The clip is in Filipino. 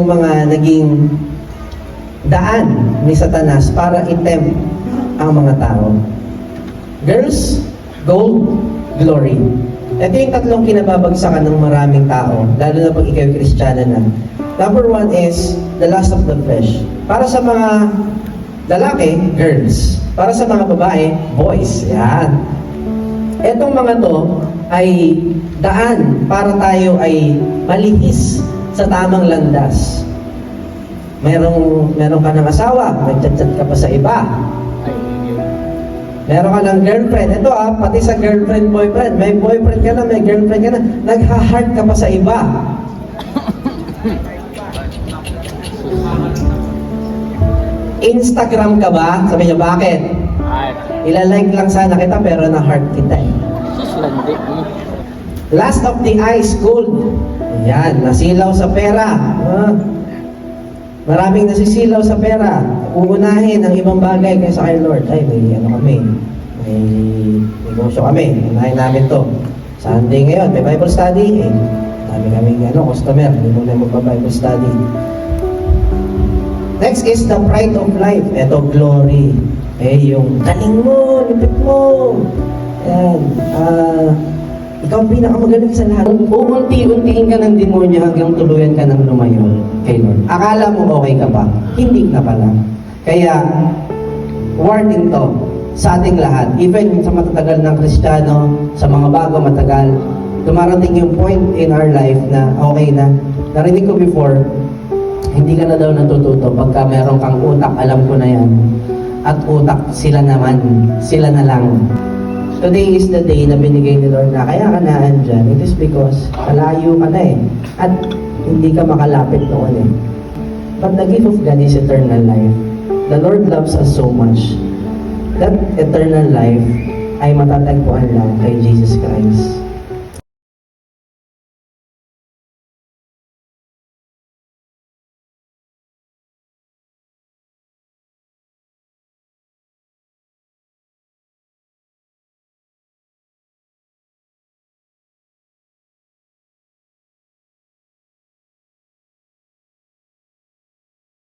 mga naging daan ni Satanas para i-tempt ang mga tao. Girls, gold, glory. Ito yung tatlong kinababagsakan ng maraming tao, lalo na pag ikaw Kristiyano na. Number one is the lust of the flesh. Para sa mga lalaki, girls. Para sa mga babae, boys. Yan. Etong mga to ay daan para tayo ay malihis sa tamang landas. Meron ka ng asawa, nag-chat-chat ka pa sa iba. Meron ka ng girlfriend. Ito pati sa girlfriend, boyfriend. May boyfriend ka na, may girlfriend ka na. Nagha-heart ka pa sa iba. Instagram ka ba? Sabi niya, bakit? Ilalike lang sana kita pero na-heart kita eh. Last of the eyes, gold. Ayan, nasilaw sa pera. Maraming nasisilaw sa pera. Uunahin ang ibang bagay kaysa kay Lord. Ay, may kami. May negosyo kami. Unahin namin to. Sunday ngayon, may Bible study. Dami kaming customer. Hindi mo na magpa-Bible study. Next is the pride of life. Ito, glory. Yung galing mo, lupit mo. Ayan. Ikaw ang pinakamagaling sa lahat. Uunti-untiin ka ng demonyo hanggang tuluyan ka ng lumayo kay Lord. Akala mo okay ka pa? Hindi na pala. Kaya, warning to sa ating lahat. Even sa matatagal ng Kristiyano, sa mga bago matagal, dumarating yung point in our life na okay na. Narinig ko before, hindi ka na daw natututo pagka meron kang utak, alam ko na yan. At utak, sila naman, sila na lang. Today is the day na binigay ni Lord na kaya ka na andyan. It is because kalayo ka na eh. At hindi ka makalapit noon eh. But the gift of God is eternal life. The Lord loves us so much. That eternal life ay matatagpuan lang kay Jesus Christ.